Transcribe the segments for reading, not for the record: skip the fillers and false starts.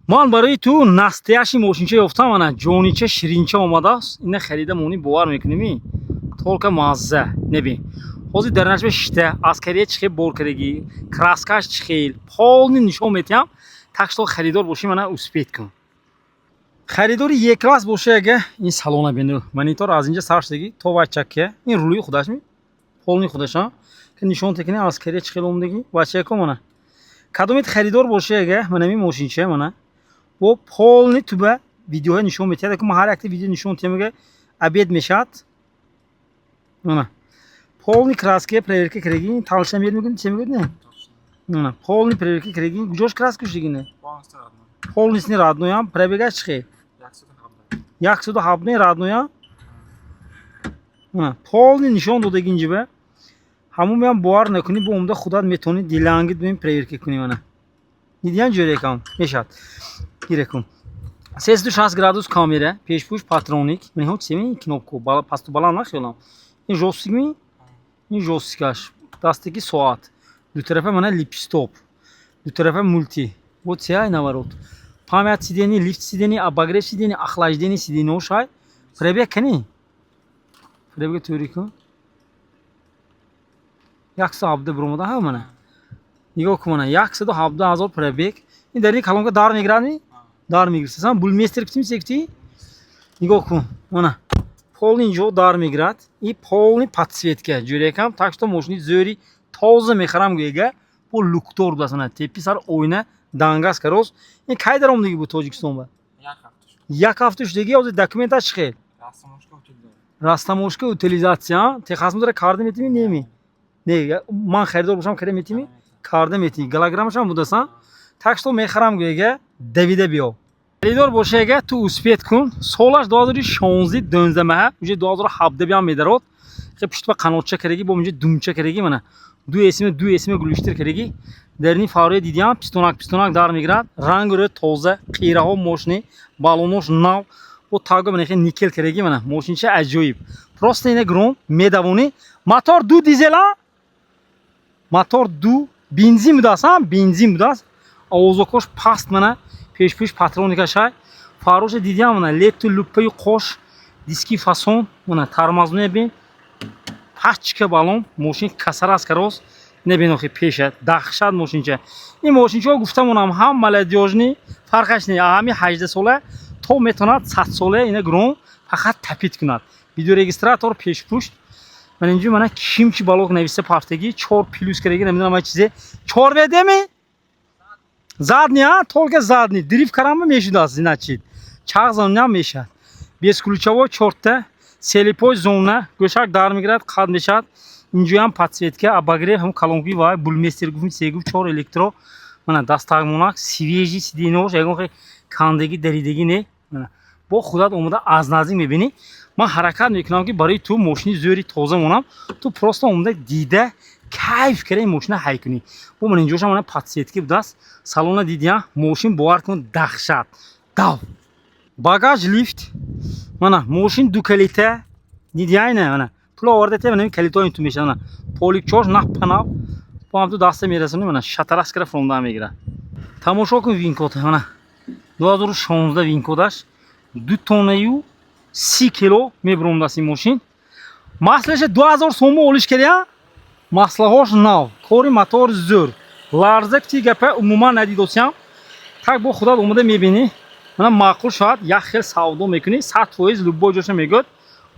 من برای تو نستیاشی ماشینچه یافتم انا جونیچه شیرینچه اومده است. اینا خریدمونی باور میکنی толка мазза небин ҳозир дар начбе шита аскария чӣ хел боркарагӣ краскаш чӣ хел полни нишон метиҳам так что харидор бошӣ мана успеҳ кун харидори як класс бошӣ ага ин салона бинӯ монитор аз инҷа сарштагӣ то вачакке ин рулии худаш ми полни худаша ки нишон текини аскария чӣ хел омадагӣ вачако мана кадомит харидор бошӣ ага мана ми мошинча мана бо полни туба видеоҳо нишон метиҳад ки ма ҳар якти видео нишон тиҳам обед мешад Она. Полный краски проверки креги, талша медмигун, чем гудне. Она. Полный проверки креги, гужош краску шигине. Полный сни родной, пробегать чхе. Як сюда хабный родной. Она. Полный нишон додагин жибе. Хаму мям буар накуни бо умда худат метони дилангит бим проверки куни мана. Идиан журекам, мешат. Гирекум. 360 градус камера, пешпуш патроник. Мен ҳоч семи кнопку, пасту балан нахелам. این جوستیک می این جوستیکش دستگی ساعت دو طرفه منه لیپستوپ دو طرفه مولتی вот ся наворот память сидени лифт сидени обогрев сидени охлаждение сидени ошай пробег кани пробег турику як сабда бромада ха мана нигоҳ кун мана 170,000 пробег ин дар ин калонка дар мегирад ми дар мегирса сам булместер кутим секти нигоҳ кун мана полный инҷо дар мегирад и полный подсветка ҷурекам так что мошини зӯри тоза мехарам гӯяга бо луктор дасана тепи сар ойна дангас карос ин кай дар омадагӣ бу тоҷикистон ба як ҳафта шудагӣ ҳозир документаш чӣ хел растамошка утилизатсия техасм дора карда метими неми не ман харидор бошам карда метими карда метими голограммашам будасан так что мехарам гӯяга давида биё خریدار باشه اگه تو اسپیت کن سالش 2016 دونزده ماه уже 2017 بیام میدارد خب پشت با قناتچه کرگی با اونجا دومچه کرگی منه دو اسم گلوشتر کرگی در این فوری دیدم پیستونک دار میگرد رنگ رو تازه قیره ها ماشینی بالونش نو و تاگو منه نیکل کرگی منه ماشین چه عجیب просто اینه گرون میدونی موتور دو دیزل موتور دو بنزین بوداست آوازکش پاست منه پیش پاترونیکا شای فاروش دیدیم مونه لیت لوپی قوش دیسکی فاسون مونه ترمزونه بین پاچکه بالون ماشین کسراس کروس نبینو خی پیشه داخشاد ماشین چه این ماشین چه گفتم اونم هم مالدیوژنی فرقش نی همی 18 ساله تو میتوند 100 ساله اینه گرون فقط تپید کند ویدیو رجیستراتور پیش پشت من اینجا منه کیمچی بالوک نویسه پارتگی 4 پلوس کرگی نمیدونم چیزی 4 بده می задний только задний дрифт карама мешуд аст значит чах зона мешад без ключевой чёрта селипой зона гӯшак дар мегирад қад мешад инҷо ҳам подсветка обогрев ҳам колонки ва булместер гуфтем 4 электро мана дастагмонак свежий сиденош ягон кандагӣ даридагӣ не мана бо худат омада аз наздик мебинӣ ман ҳаракат мекунам ки барои ту мошини зӯри тоза монам ту просто омада дида кайф кара мошина ҳай кунӣ бо ман инҷоша мана подсветки будааст салона дидия мошин бовар кун дахшат дав багаж лифт мана мошин ду калита дидия ина мана пула оварда те мана калитои ту меша мана поликчош напанав бо ам ту даста мерасони мана шатарас кара фронда мегира тамошо кун винкод мана 2016 винкодаш 2 тоннаю 30 кило мебромдаст ин мошин маслаша 2000 сом олиш кардия маслаҳош нав кори мотор зӯр ларзак ти гапа умуман надидосям так бо худат омада мебинӣ мана маъқул шояд як хел савдо мекунӣ 100% любой ҷоша мегӯд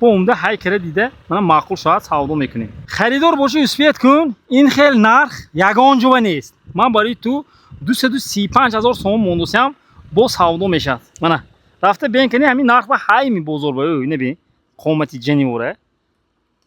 бо умда ҳай кара дида мана маъқул шояд савдо мекунӣ харидор бошӣ успеҳ кун ин хел нарх ягон ҷоба нест ман барои ту 235,000 сом мондосям бо савдо мешад мана рафта бен кани ҳамин нарх ба ҳайми бозор ба набин қомати ҷанивора